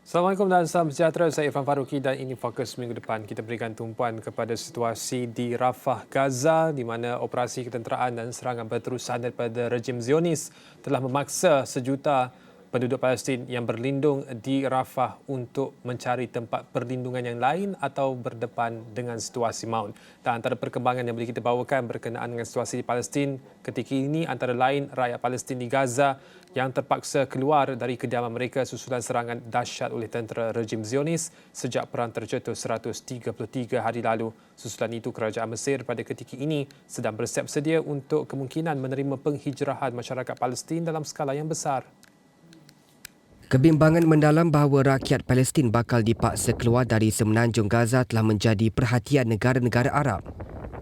Assalamualaikum dan salam sejahtera. Saya Irfan Faruqi dan ini fokus minggu depan. Kita berikan tumpuan kepada situasi di Rafah, Gaza di mana operasi ketenteraan dan serangan berterusan daripada rejim Zionis telah memaksa sejuta penduduk Palestin yang berlindung di Rafah untuk mencari tempat perlindungan yang lain atau berdepan dengan situasi maut. Dan antara perkembangan yang boleh kita bawakan berkenaan dengan situasi di Palestin ketika ini antara lain rakyat Palestin di Gaza yang terpaksa keluar dari kediaman mereka susulan serangan dahsyat oleh tentera rejim Zionis sejak perang tercetus 133 hari lalu. Susulan itu, kerajaan Mesir pada ketika ini sedang bersiap sedia untuk kemungkinan menerima penghijrahan masyarakat Palestin dalam skala yang besar. Kebimbangan mendalam bahawa rakyat Palestin bakal dipaksa keluar dari semenanjung Gaza telah menjadi perhatian negara-negara Arab.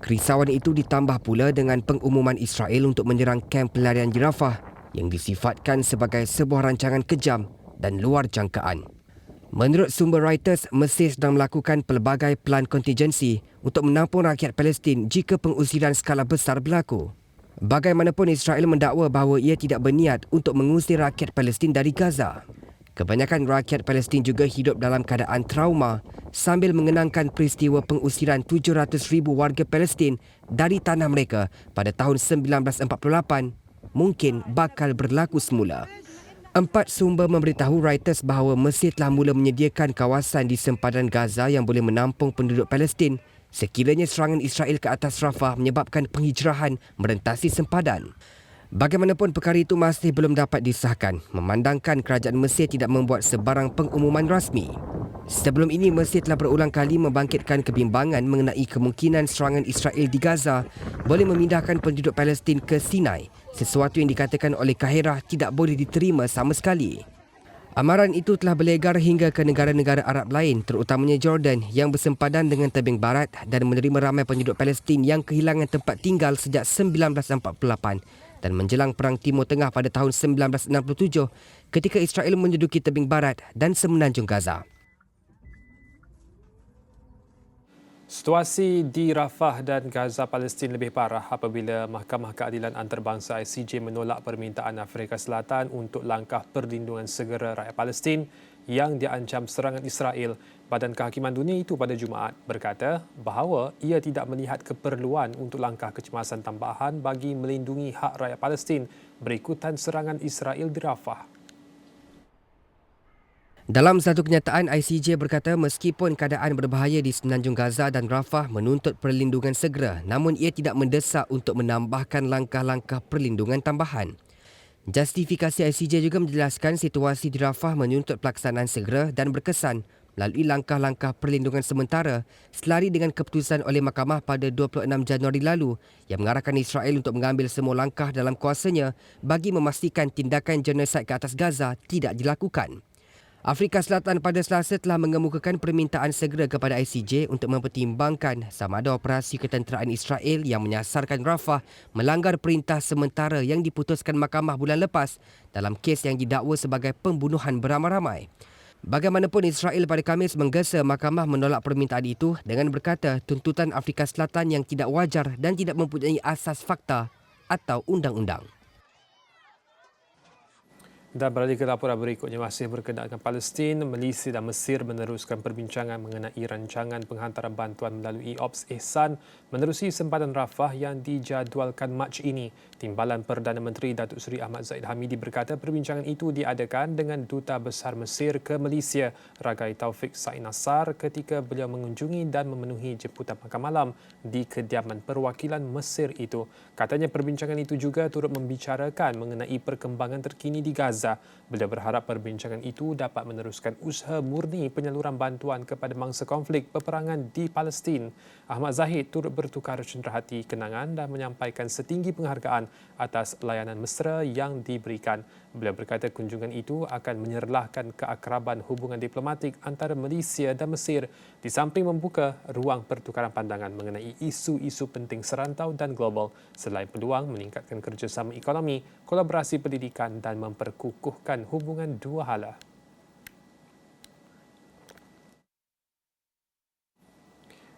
Kerisauan itu ditambah pula dengan pengumuman Israel untuk menyerang kamp pelarian di Rafah yang disifatkan sebagai sebuah rancangan kejam dan luar jangkaan. Menurut sumber Reuters, Mesir sedang melakukan pelbagai pelan kontingensi untuk menampung rakyat Palestin jika pengusiran skala besar berlaku. Bagaimanapun, Israel mendakwa bahawa ia tidak berniat untuk mengusir rakyat Palestin dari Gaza. Kebanyakan rakyat Palestin juga hidup dalam keadaan trauma sambil mengenangkan peristiwa pengusiran 700,000 warga Palestin dari tanah mereka pada tahun 1948 mungkin bakal berlaku semula. 4 sumber memberitahu Reuters bahawa Mesir telah mula menyediakan kawasan di sempadan Gaza yang boleh menampung penduduk Palestin sekiranya serangan Israel ke atas Rafah menyebabkan penghijrahan merentasi sempadan. Bagaimanapun, perkara itu masih belum dapat disahkan memandangkan kerajaan Mesir tidak membuat sebarang pengumuman rasmi. Sebelum ini, Mesir telah berulang kali membangkitkan kebimbangan mengenai kemungkinan serangan Israel di Gaza boleh memindahkan penduduk Palestin ke Sinai, sesuatu yang dikatakan oleh Kaherah tidak boleh diterima sama sekali. Amaran itu telah berlegar hingga ke negara-negara Arab lain, terutamanya Jordan yang bersempadan dengan tebing barat dan menerima ramai penduduk Palestin yang kehilangan tempat tinggal sejak 1948 dan menjelang Perang Timur Tengah pada tahun 1967 ketika Israel menduduki tebing barat dan semenanjung Gaza. Situasi di Rafah dan Gaza Palestin lebih parah apabila Mahkamah Keadilan Antarabangsa ICJ menolak permintaan Afrika Selatan untuk langkah perlindungan segera rakyat Palestin yang diancam serangan Israel. Badan Kehakiman Dunia itu pada Jumaat berkata bahawa ia tidak melihat keperluan untuk langkah kecemasan tambahan bagi melindungi hak rakyat Palestin berikutan serangan Israel di Rafah. Dalam satu kenyataan, ICJ berkata meskipun keadaan berbahaya di semenanjung Gaza dan Rafah menuntut perlindungan segera, namun ia tidak mendesak untuk menambahkan langkah-langkah perlindungan tambahan. Justifikasi ICJ juga menjelaskan situasi di Rafah menuntut pelaksanaan segera dan berkesan melalui langkah-langkah perlindungan sementara selari dengan keputusan oleh mahkamah pada 26 Januari lalu yang mengarahkan Israel untuk mengambil semua langkah dalam kuasanya bagi memastikan tindakan genosid ke atas Gaza tidak dilakukan. Afrika Selatan pada Selasa telah mengemukakan permintaan segera kepada ICJ untuk mempertimbangkan sama ada operasi ketenteraan Israel yang menyasarkan Rafah melanggar perintah sementara yang diputuskan mahkamah bulan lepas dalam kes yang didakwa sebagai pembunuhan beramai-ramai. Bagaimanapun, Israel pada Khamis menggesa mahkamah menolak permintaan itu dengan berkata tuntutan Afrika Selatan yang tidak wajar dan tidak mempunyai asas fakta atau undang-undang. Dan beralih ke laporan berikutnya, masih berkenaan dengan Palestin, Malaysia dan Mesir meneruskan perbincangan mengenai rancangan penghantaran bantuan melalui Ops Ihsan menerusi sempadan Rafah yang dijadualkan Mac ini. Timbalan Perdana Menteri Datuk Seri Ahmad Zahid Hamidi berkata perbincangan itu diadakan dengan Duta Besar Mesir ke Malaysia, Ragai Taufik Said Nassar, ketika beliau mengunjungi dan memenuhi jemputan makan malam di kediaman perwakilan Mesir itu. Katanya perbincangan itu juga turut membicarakan mengenai perkembangan terkini di Gaza. Beliau berharap perbincangan itu dapat meneruskan usaha murni penyaluran bantuan kepada mangsa konflik peperangan di Palestin. Ahmad Zahid turut bertukar cenderahati kenangan dan menyampaikan setinggi penghargaan atas layanan mesra yang diberikan. Beliau berkata kunjungan itu akan menyerlahkan keakraban hubungan diplomatik antara Malaysia dan Mesir di samping membuka ruang pertukaran pandangan mengenai isu-isu penting serantau dan global selain peluang meningkatkan kerjasama ekonomi, kolaborasi pendidikan dan memperkukuhkan hubungan dua hala.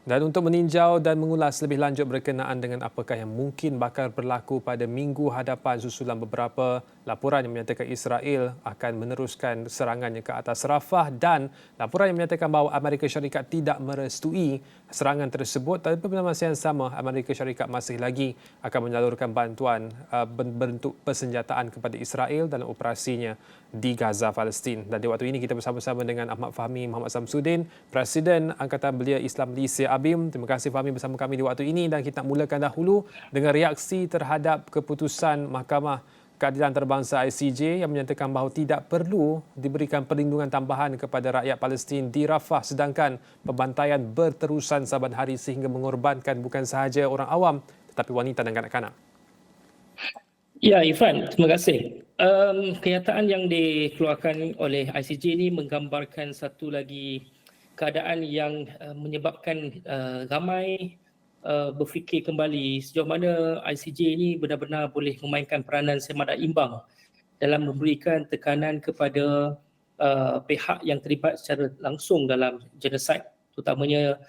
Dan untuk meninjau dan mengulas lebih lanjut berkenaan dengan apakah yang mungkin bakal berlaku pada minggu hadapan susulan beberapa laporan yang menyatakan Israel akan meneruskan serangannya ke atas Rafah dan laporan yang menyatakan bahawa Amerika Syarikat tidak merestui serangan tersebut, tapi pada masa yang sama Amerika Syarikat masih lagi akan menyalurkan bantuan berbentuk persenjataan kepada Israel dalam operasinya di Gaza, Palestin. Dan di waktu ini kita bersama-sama dengan Ahmad Fahmi Muhammad Samsudin, Presiden Angkatan Belia Islam Malaysia ABIM. Terima kasih Fahmi bersama kami di waktu ini dan kita nak mulakan dahulu dengan reaksi terhadap keputusan Mahkamah Keadilan Antarabangsa ICJ yang menyatakan bahawa tidak perlu diberikan perlindungan tambahan kepada rakyat Palestin di Rafah sedangkan pembantaian berterusan saban hari sehingga mengorbankan bukan sahaja orang awam tetapi wanita dan kanak-kanak. Ya, Irfan, terima kasih. Kenyataan yang dikeluarkan oleh ICJ ini menggambarkan satu lagi keadaan yang menyebabkan ramai berfikir kembali sejauh mana ICJ ini benar-benar boleh memainkan peranan semada imbang dalam memberikan tekanan kepada pihak yang terlibat secara langsung dalam genosid, terutamanya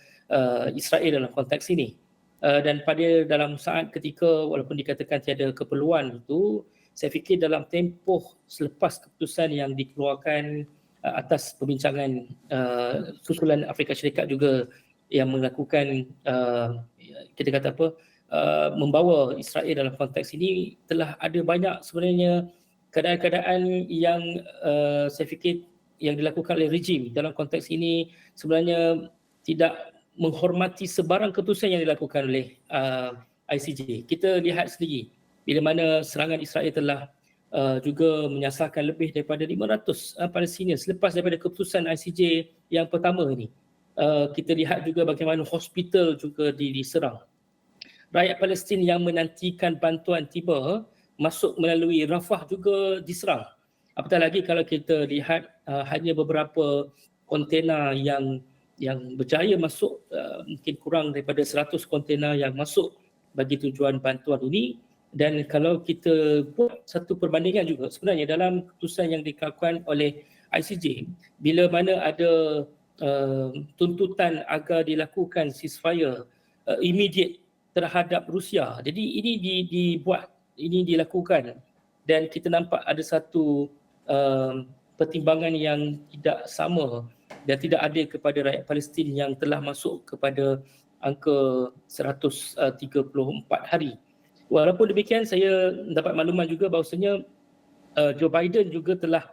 Israel dalam konteks ini. Dan pada dalam saat ketika walaupun dikatakan tiada keperluan itu, saya fikir dalam tempoh selepas keputusan yang dikeluarkan atas perbincangan susulan Afrika Syarikat juga yang melakukan kita kata apa membawa Israel dalam konteks ini, telah ada banyak sebenarnya keadaan-keadaan yang saya fikir yang dilakukan oleh rejim dalam konteks ini sebenarnya tidak menghormati sebarang keputusan yang dilakukan oleh ICJ. Kita lihat sendiri bila mana serangan Israel telah juga menyasarkan lebih daripada 500 Palestin selepas daripada keputusan ICJ yang pertama ini. Kita lihat juga bagaimana hospital juga diserang. Rakyat Palestin yang menantikan bantuan tiba masuk melalui Rafah juga diserang. Apatah lagi kalau kita lihat hanya beberapa kontena yang berjaya masuk, mungkin kurang daripada 100 kontena yang masuk bagi tujuan bantuan ini. Dan kalau kita buat satu perbandingan juga sebenarnya dalam keputusan yang dikeluarkan oleh ICJ, bila mana ada tuntutan agar dilakukan ceasefire immediate terhadap Rusia. Jadi ini ini dilakukan dan kita nampak ada satu pertimbangan yang tidak sama dan tidak adil kepada rakyat Palestin yang telah masuk kepada angka 134 hari. Walaupun demikian, saya dapat makluman juga bahawasanya Joe Biden juga telah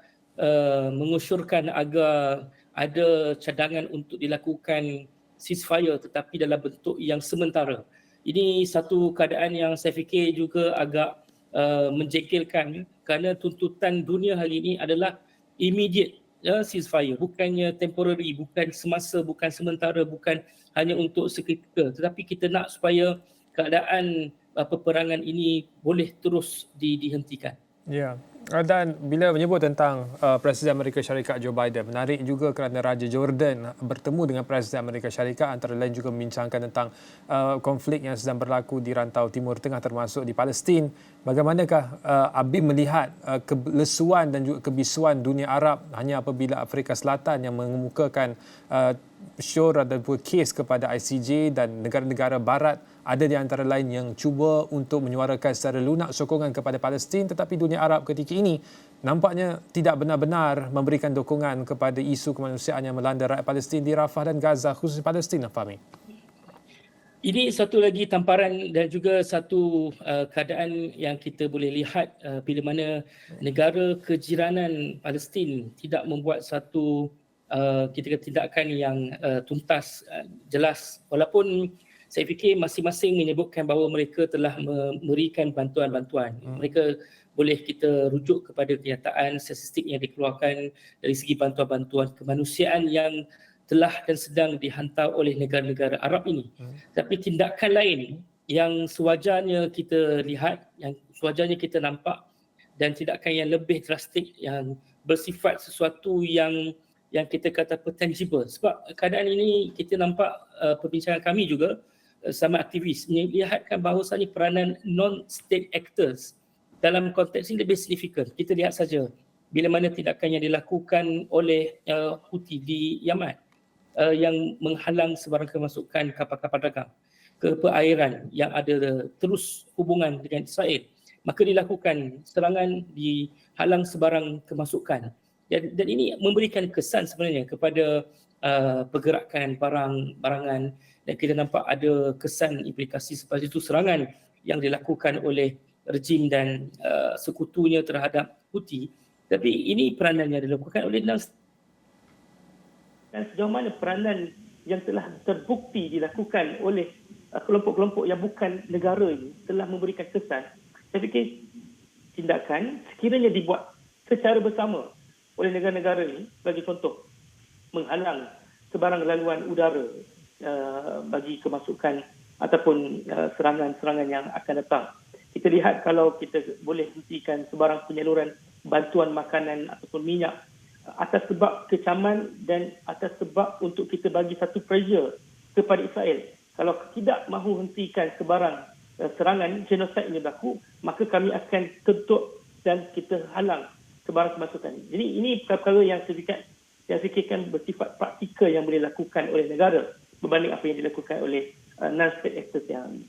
mengusyurkan agar ada cadangan untuk dilakukan ceasefire tetapi dalam bentuk yang sementara. Ini satu keadaan yang saya fikir juga agak menjengkelkan kerana tuntutan dunia hari ini adalah immediate ceasefire, bukannya temporary, bukan semasa, bukan sementara, bukan hanya untuk seketika, tetapi kita nak supaya keadaan peperangan ini boleh terus dihentikan. Ya. Dan bila menyebut tentang Presiden Amerika Syarikat Joe Biden, menarik juga kerana Raja Jordan bertemu dengan Presiden Amerika Syarikat, antara lain juga membincangkan tentang konflik yang sedang berlaku di rantau Timur Tengah termasuk di Palestin. Bagaimanakah ABIM melihat kelesuan dan juga kebisuan dunia Arab hanya apabila Afrika Selatan yang mengemukakan syur ataupun kes kepada ICJ dan negara-negara barat ada di antara lain yang cuba untuk menyuarakan secara lunak sokongan kepada Palestin, tetapi dunia Arab ketika ini nampaknya tidak benar-benar memberikan dukungan kepada isu kemanusiaan yang melanda rakyat Palestin di Rafah dan Gaza, khususnya Palestin, Fahmi. Ini satu lagi tamparan dan juga satu keadaan yang kita boleh lihat bila mana negara kejiranan Palestin tidak membuat satu tindakan yang tuntas, jelas, walaupun saya fikir masing-masing menyebutkan bahawa mereka telah memberikan bantuan-bantuan. Mereka boleh kita rujuk kepada kenyataan statistik yang dikeluarkan dari segi bantuan-bantuan kemanusiaan yang telah dan sedang dihantar oleh negara-negara Arab ini. Tapi tindakan lain yang sewajarnya kita lihat, yang sewajarnya kita nampak dan tindakan yang lebih drastik yang bersifat sesuatu yang kita kata tangible. Sebab keadaan ini kita nampak perbincangan kami juga sama aktivis melihatkan bahawasanya peranan non-state actors dalam konteks ini lebih signifikan. Kita lihat saja bila mana tindakan yang dilakukan oleh Houthi di Yaman. yang menghalang sebarang kemasukan kapal-kapal dagang ke perairan yang ada terus hubungan dengan Israel, maka dilakukan serangan, dihalang sebarang kemasukan. Dan ini memberikan kesan sebenarnya kepada pergerakan barangan, dan kita nampak ada kesan implikasi seperti itu serangan yang dilakukan oleh rejim dan sekutunya terhadap Houthi. Tapi ini peranan yang dilakukan oleh dan sejauh mana peranan yang telah terbukti dilakukan oleh kelompok-kelompok yang bukan negara ini telah memberikan kesan. Saya fikir tindakan sekiranya dibuat secara bersama oleh negara-negara ini, bagi contoh, menghalang sebarang laluan udara bagi kemasukan ataupun serangan-serangan yang akan datang. Kita lihat kalau kita boleh hentikan sebarang penyaluran bantuan makanan ataupun minyak atas sebab kecaman dan atas sebab untuk kita bagi satu pressure kepada Israel. Kalau tidak mahu hentikan sebarang serangan genosid ini berlaku, maka kami akan tutup dan kita halang sebarang kemasukan. Jadi ini perkara yang saya fikirkan bersifat praktikal yang boleh dilakukan oleh negara berbanding apa yang dilakukan oleh non-state actors yang ini.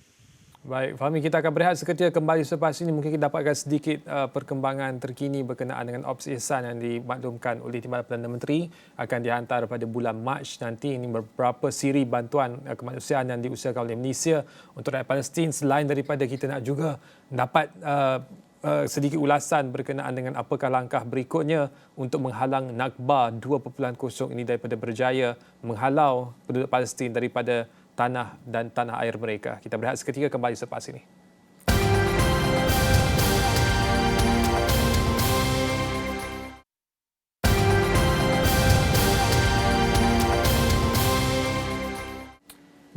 Baik, Fahmi, kita akan berehat seketika, kembali selepas ini. Mungkin kita dapatkan sedikit perkembangan terkini berkenaan dengan Ops Ihsan yang dimaklumkan oleh Timbalan Perdana Menteri akan dihantar pada bulan Mac nanti. Ini beberapa siri bantuan kemanusiaan yang diusahakan oleh Malaysia untuk rakyat Palestin. Selain daripada kita nak juga dapat sedikit ulasan berkenaan dengan apakah langkah berikutnya untuk menghalang Nakba 2.0 ini daripada berjaya menghalau penduduk Palestin daripada tanah dan tanah air mereka. Kita berehat seketika, kembali selepas ini.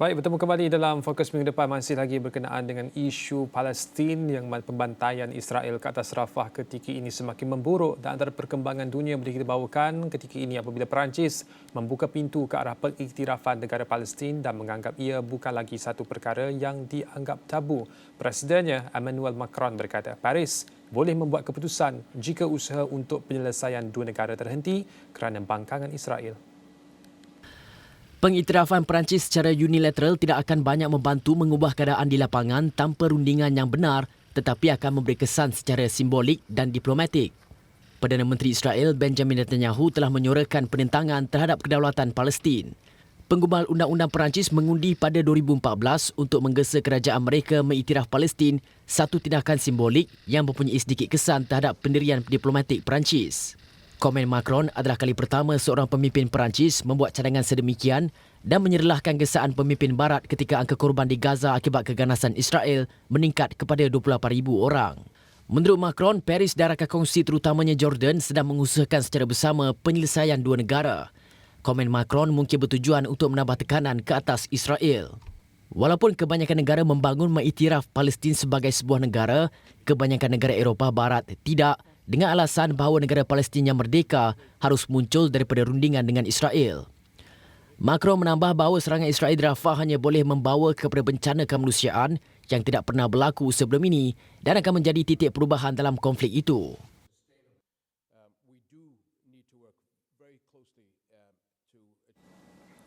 Baik, bertemu kembali dalam Fokus Minggu depan, masih lagi berkenaan dengan isu Palestin yang pembantaian Israel ke atas Rafah ketika ini semakin memburuk, dan antara perkembangan dunia yang boleh kita bawakan ketika ini apabila Perancis membuka pintu ke arah pengiktirafan negara Palestin dan menganggap ia bukan lagi satu perkara yang dianggap tabu. Presidennya Emmanuel Macron berkata Paris boleh membuat keputusan jika usaha untuk penyelesaian dua negara terhenti kerana bangkangan Israel. Pengiktirafan Perancis secara unilateral tidak akan banyak membantu mengubah keadaan di lapangan tanpa rundingan yang benar, tetapi akan memberi kesan secara simbolik dan diplomatik. Perdana Menteri Israel Benjamin Netanyahu telah menyorakan penentangan terhadap kedaulatan Palestin. Penggubal Undang-Undang Perancis mengundi pada 2014 untuk menggesa kerajaan mereka mengiktiraf Palestin, satu tindakan simbolik yang mempunyai sedikit kesan terhadap pendirian diplomatik Perancis. Komen Macron adalah kali pertama seorang pemimpin Perancis membuat cadangan sedemikian dan menyerlahkan gesaan pemimpin Barat ketika angka korban di Gaza akibat keganasan Israel meningkat kepada 28,000 orang. Menurut Macron, Paris dan rakan kongsi terutamanya Jordan sedang mengusahakan secara bersama penyelesaian dua negara. Komen Macron mungkin bertujuan untuk menambah tekanan ke atas Israel. Walaupun kebanyakan negara membangun mengiktiraf Palestin sebagai sebuah negara, kebanyakan negara Eropah Barat tidak, dengan alasan bahawa negara Palestin yang merdeka harus muncul daripada rundingan dengan Israel. Macron menambah bahawa serangan Israel di Rafah hanya boleh membawa kepada bencana kemanusiaan yang tidak pernah berlaku sebelum ini dan akan menjadi titik perubahan dalam konflik itu.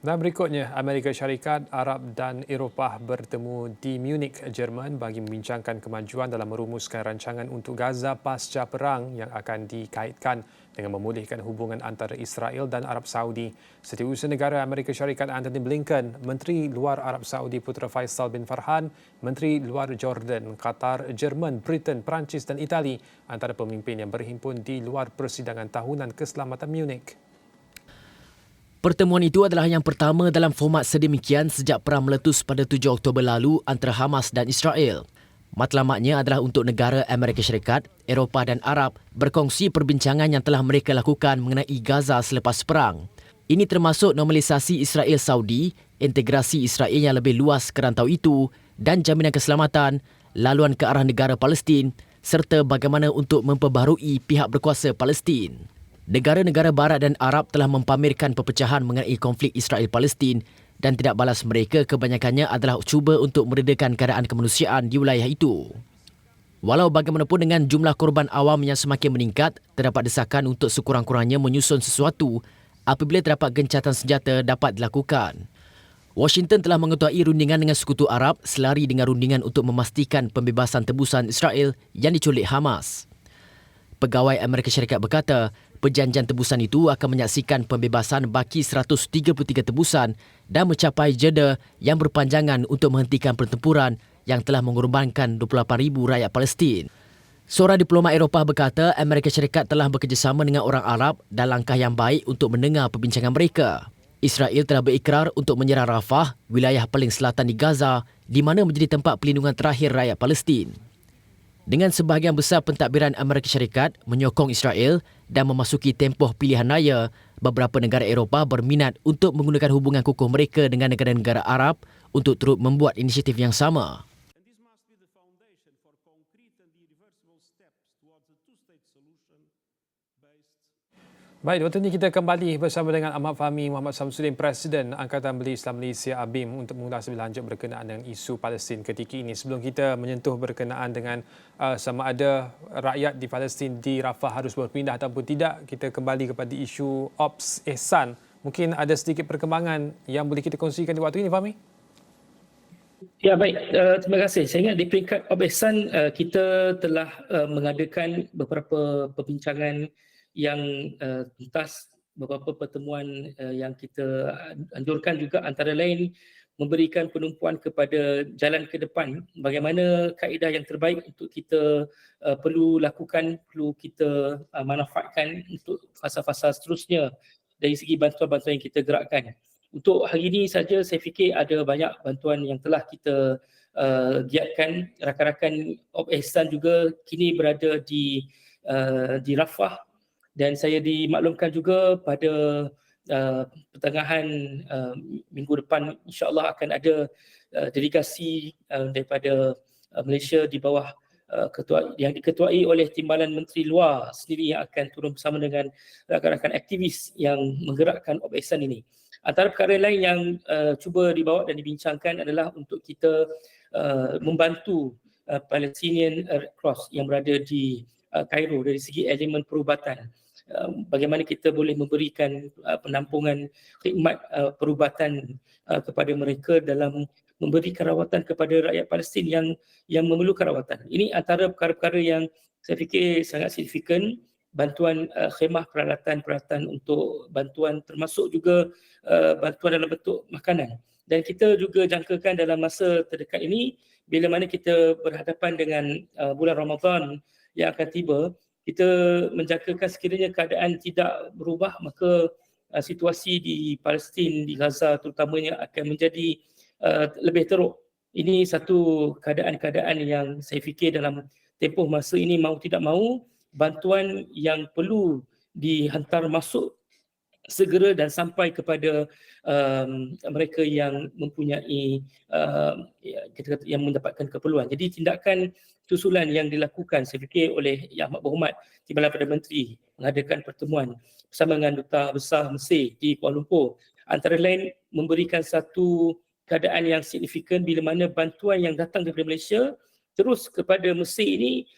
Dan berikutnya, Amerika Syarikat, Arab dan Eropah bertemu di Munich, Jerman bagi membincangkan kemajuan dalam merumuskan rancangan untuk Gaza pasca perang yang akan dikaitkan dengan memulihkan hubungan antara Israel dan Arab Saudi. Setiausaha Negara Amerika Syarikat Antony Blinken, Menteri Luar Arab Saudi Putra Faisal bin Farhan, Menteri Luar Jordan, Qatar, Jerman, Britain, Perancis dan Itali antara pemimpin yang berhimpun di luar persidangan tahunan keselamatan Munich. Pertemuan itu adalah yang pertama dalam format sedemikian sejak perang meletus pada 7 Oktober lalu antara Hamas dan Israel. Matlamatnya adalah untuk negara Amerika Syarikat, Eropah dan Arab berkongsi perbincangan yang telah mereka lakukan mengenai Gaza selepas perang. Ini termasuk normalisasi Israel-Saudi, integrasi Israel yang lebih luas ke rantau itu dan jaminan keselamatan, laluan ke arah negara Palestin serta bagaimana untuk memperbaharui pihak berkuasa Palestin. Negara-negara Barat dan Arab telah mempamerkan perpecahan mengenai konflik Israel-Palestin dan tidak balas mereka kebanyakannya adalah cuba untuk meredakan keadaan kemanusiaan di wilayah itu. Walau bagaimanapun dengan jumlah korban awam yang semakin meningkat, terdapat desakan untuk sekurang-kurangnya menyusun sesuatu apabila terdapat gencatan senjata dapat dilakukan. Washington telah mengetuai rundingan dengan Sekutu Arab selari dengan rundingan untuk memastikan pembebasan tebusan Israel yang diculik Hamas. Pegawai Amerika Syarikat berkata, perjanjian tebusan itu akan menyaksikan pembebasan baki 133 tebusan dan mencapai jeda yang berpanjangan untuk menghentikan pertempuran yang telah mengorbankan 28,000 rakyat Palestin. Seorang diplomat Eropah berkata Amerika Syarikat telah bekerjasama dengan orang Arab dan langkah yang baik untuk mendengar perbincangan mereka. Israel telah berikrar untuk menyerang Rafah, wilayah paling selatan di Gaza, di mana menjadi tempat pelindungan terakhir rakyat Palestin. Dengan sebahagian besar pentadbiran Amerika Syarikat menyokong Israel dan memasuki tempoh pilihan raya, beberapa negara Eropah berminat untuk menggunakan hubungan kukuh mereka dengan negara-negara Arab untuk turut membuat inisiatif yang sama. Baik, waktu ini kita kembali bersama dengan Ahmad Fahmi Muhammad Samsudin, Presiden Angkatan Beli Islam Malaysia ABIM untuk mengulas lebih lanjut berkenaan dengan isu Palestin ketika ini. Sebelum kita menyentuh berkenaan dengan sama ada rakyat di Palestin di Rafah harus berpindah ataupun tidak, kita kembali kepada isu Ops Ehsan. Mungkin ada sedikit perkembangan yang boleh kita kongsikan di waktu ini, Fahmi? Ya, baik. Terima kasih. Saya ingat di peringkat Ops Ehsan kita telah mengadakan beberapa perbincangan yang tuntas, beberapa pertemuan yang kita anjurkan juga antara lain memberikan penumpuan kepada jalan ke depan, bagaimana kaedah yang terbaik untuk kita perlu lakukan, perlu kita manfaatkan untuk fasa-fasa seterusnya dari segi bantuan-bantuan yang kita gerakkan. Untuk hari ini saja saya fikir ada banyak bantuan yang telah kita giatkan. Rakan-rakan Ops Ehsan juga kini berada di Rafah, dan saya dimaklumkan juga pada pertengahan minggu depan insya-Allah akan ada delegasi daripada Malaysia di bawah yang diketuai oleh Timbalan Menteri Luar sendiri yang akan turun bersama dengan rakan-rakan aktivis yang menggerakkan Ops Ehsan ini. Antara perkara lain yang cuba dibawa dan dibincangkan adalah untuk kita membantu Palestinian Red Cross yang berada di Kairo dari segi elemen perubatan. Bagaimana kita boleh memberikan penampungan khidmat perubatan kepada mereka dalam memberikan rawatan kepada rakyat Palestin yang memerlukan rawatan. Ini antara perkara-perkara yang saya fikir sangat signifikan. Bantuan khemah, peralatan untuk bantuan, termasuk juga bantuan dalam bentuk makanan. Dan kita juga jangkakan dalam masa terdekat ini, bila mana kita berhadapan dengan bulan Ramadan yang akan tiba, kita menjangkakan sekiranya keadaan tidak berubah, maka situasi di Palestin, di Gaza terutamanya akan menjadi lebih teruk. Ini satu keadaan-keadaan yang saya fikir dalam tempoh masa ini mau tidak mau, bantuan yang perlu dihantar masuk segera dan sampai kepada mereka yang mempunyai yang mendapatkan keperluan. Jadi tindakan susulan yang dilakukan saya fikir oleh Yang Amat Berhormat Timbalan Perdana Menteri mengadakan pertemuan bersama dengan Duta Besar Mesir di Kuala Lumpur, antara lain memberikan satu keadaan yang signifikan bila mana bantuan yang datang daripada Malaysia terus kepada Mesir ini,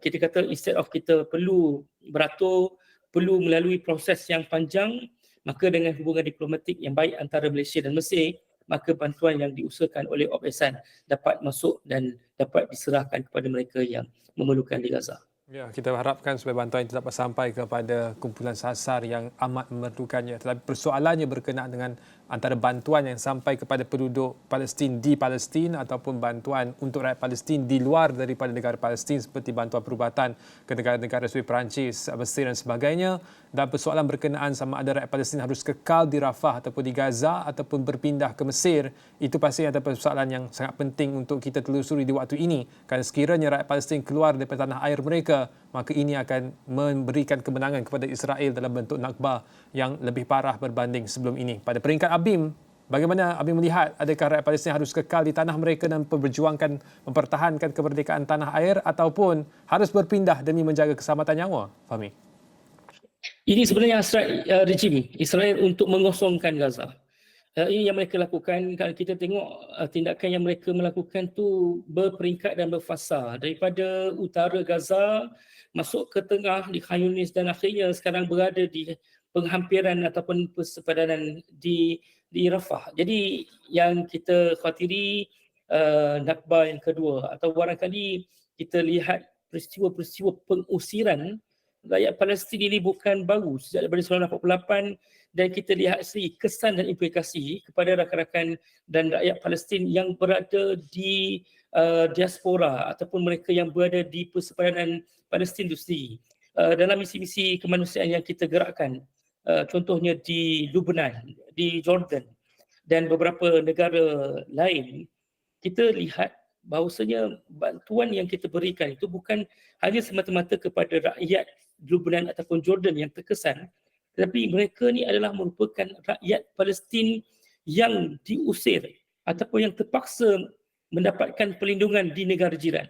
kita kata instead of kita perlu beratur, perlu melalui proses yang panjang, maka dengan hubungan diplomatik yang baik antara Malaysia dan Mesir, maka bantuan yang diusahakan oleh Ops Ehsan dapat masuk dan dapat diserahkan kepada mereka yang memerlukan di Gaza. Ya, kita harapkan supaya bantuan itu dapat sampai kepada kumpulan sasar yang amat memerlukannya. Tetapi persoalannya berkenaan dengan antara bantuan yang sampai kepada penduduk Palestin di Palestin ataupun bantuan untuk rakyat Palestin di luar daripada negara Palestin seperti bantuan perubatan ke negara-negara seperti Perancis, Mesir dan sebagainya. Dan persoalan berkenaan sama ada rakyat Palestin harus kekal di Rafah ataupun di Gaza ataupun berpindah ke Mesir. Itu pasti ada persoalan yang sangat penting untuk kita telusuri di waktu ini. Kerana sekiranya rakyat Palestin keluar daripada tanah air mereka, maka ini akan memberikan kemenangan kepada Israel dalam bentuk Nakba yang lebih parah berbanding sebelum ini. Pada peringkat ABIM, bagaimana ABIM melihat adakah rakyat Palestin harus kekal di tanah mereka dan memperjuangkan, mempertahankan kemerdekaan tanah air ataupun harus berpindah demi menjaga keselamatan nyawa? Fahmi? Ini sebenarnya hasrat rejim Israel untuk mengosongkan Gaza. Ini yang mereka lakukan. Kalau kita tengok tindakan yang mereka melakukan tu berperingkat dan berfasa daripada utara Gaza masuk ke tengah di Khan Yunis dan akhirnya sekarang berada di penghampiran ataupun persepadanan di Rafah. Jadi yang kita khawatiri Nakba yang kedua, atau barangkali kita lihat peristiwa-peristiwa pengusiran rakyat Palestin ini bukan baru sejak daripada 1948, dan kita lihat sendiri kesan dan implikasi kepada rakan-rakan dan rakyat Palestin yang berada di diaspora ataupun mereka yang berada di persepadanan Palestin itu sendiri. Dalam misi-misi kemanusiaan yang kita gerakkan, contohnya di Lebanon, di Jordan dan beberapa negara lain, kita lihat bahawasanya bantuan yang kita berikan itu bukan hanya semata-mata kepada rakyat Lebanon ataupun Jordan yang terkesan, tetapi mereka ni adalah merupakan rakyat Palestin yang diusir ataupun yang terpaksa mendapatkan perlindungan di negara jiran.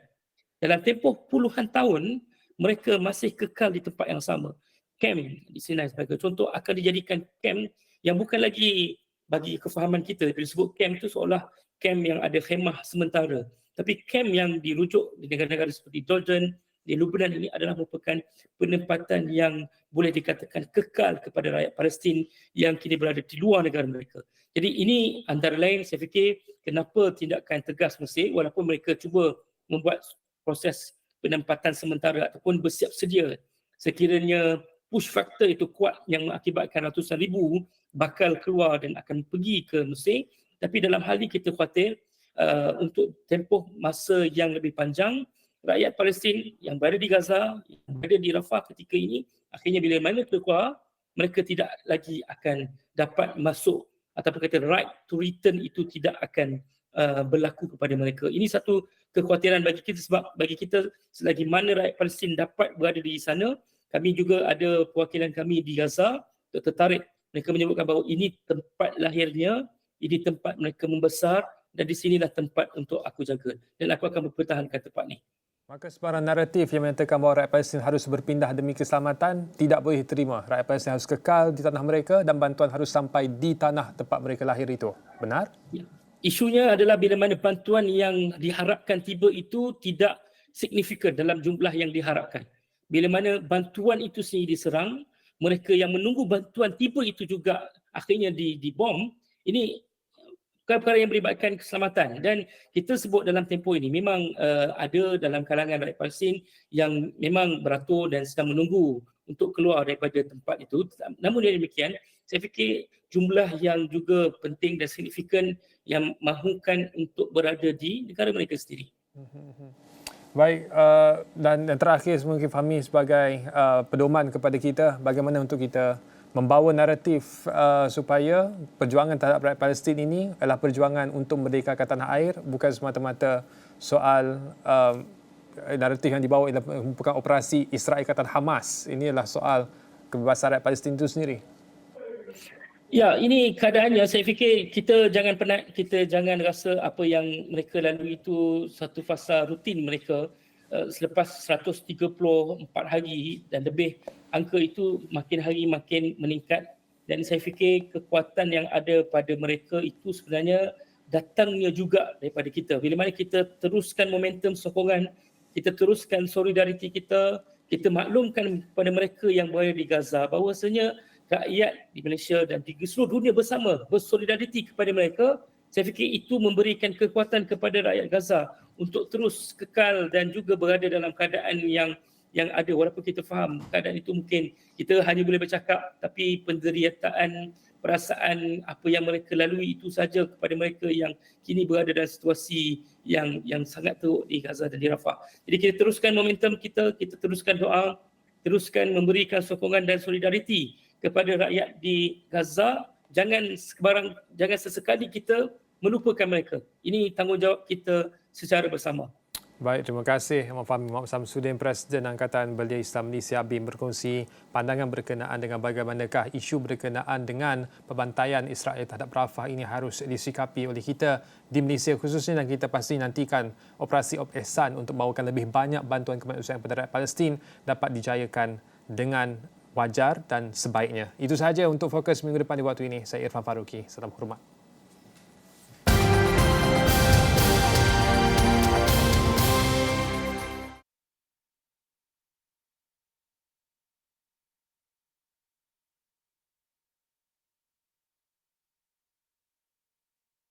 Dalam tempoh puluhan tahun, mereka masih kekal di tempat yang sama. Kem di Sinai sebagai contoh akan dijadikan kem yang bukan lagi, bagi kefahaman kita, bila sebut kem itu seolah kem yang ada khemah sementara. Tapi kem yang dirujuk di negara-negara seperti Jordan, di Lebanon ini adalah merupakan penempatan yang boleh dikatakan kekal kepada rakyat Palestin yang kini berada di luar negara mereka. Jadi ini antara lain saya fikir kenapa tindakan tegas Mesir, walaupun mereka cuba membuat proses penempatan sementara ataupun bersiap sedia sekiranya push factor itu kuat yang mengakibatkan ratusan ribu bakal keluar dan akan pergi ke Mesir. Tapi dalam hal ini kita khawatir untuk tempoh masa yang lebih panjang, rakyat Palestin yang berada di Gaza, yang berada di Rafah ketika ini, akhirnya bila mana keluar, mereka tidak lagi akan dapat masuk ataupun kata right to return itu tidak akan berlaku kepada mereka. Ini satu kekhawatiran bagi kita, sebab bagi kita selagi mana rakyat Palestin dapat berada di sana, kami juga ada perwakilan kami di Gaza tertarik. Mereka menyebutkan bahawa ini tempat lahirnya, ini tempat mereka membesar dan di sinilah tempat untuk aku jaga dan aku akan mempertahankan tempat ni. Maka sebarang naratif yang menyatakan bahawa rakyat Palestin harus berpindah demi keselamatan tidak boleh diterima. Rakyat Palestin harus kekal di tanah mereka dan bantuan harus sampai di tanah tempat mereka lahir itu. Benar? Ya. Isunya adalah bila mana bantuan yang diharapkan tiba itu tidak signifikan dalam jumlah yang diharapkan. Bila mana bantuan itu sendiri diserang, mereka yang menunggu bantuan tiba itu juga akhirnya dibom, ini perkara yang melibatkan keselamatan. Dan kita sebut dalam tempoh ini memang ada dalam kalangan rakyat Palestin yang memang beratur dan sedang menunggu untuk keluar daripada tempat itu. Namun demikian, saya fikir jumlah yang juga penting dan signifikan yang mahukan untuk berada di negara mereka sendiri. Baik, dan yang terakhir mungkin Fahmi sebagai pedoman kepada kita, bagaimana untuk kita membawa naratif supaya perjuangan terhadap rakyat Palestin ini adalah perjuangan untuk merdekakan tanah air, bukan semata-mata soal naratif yang dibawa ialah merupakan operasi Israel katan Hamas. Ini adalah soal kebebasan rakyat Palestin itu sendiri. Ya, ini keadaannya. Saya fikir kita jangan penat, kita jangan rasa apa yang mereka lalui itu satu fasa rutin mereka. Selepas 134 hari dan lebih, angka itu makin hari makin meningkat, dan saya fikir kekuatan yang ada pada mereka itu sebenarnya datangnya juga daripada kita. Bila mana kita teruskan momentum sokongan, kita teruskan solidariti kita maklumkan kepada mereka yang berada di Gaza bahawasanya rakyat di Malaysia dan di seluruh dunia bersama bersolidariti kepada mereka. Saya fikir itu memberikan kekuatan kepada rakyat Gaza untuk terus kekal dan juga berada dalam keadaan yang ada, walaupun kita faham keadaan itu mungkin kita hanya boleh bercakap, tapi penderitaan, perasaan apa yang mereka lalui itu saja kepada mereka yang kini berada dalam situasi yang sangat teruk di Gaza dan di Rafah. Jadi kita teruskan momentum kita teruskan doa, teruskan memberikan sokongan dan solidariti kepada rakyat di Gaza. Jangan sesekali kita melupakan mereka. Ini tanggungjawab kita secara bersama. Baik, terima kasih Ahmad Fahmi Muhammad Samsudin, Presiden Angkatan Belia Islam Malaysia ABIM, berkongsi pandangan berkenaan dengan bagaimanakah isu berkenaan dengan pembantaian Israel terhadap Rafah ini harus disikapi oleh kita di Malaysia khususnya, dan kita pasti nantikan operasi Op Ehsan untuk bawakan lebih banyak bantuan kemanusiaan kepada rakyat Palestin dapat dijayakan dengan wajar dan sebaiknya. Itu sahaja untuk fokus minggu depan di waktu ini. Saya Irfan Faruqi. Salam hormat.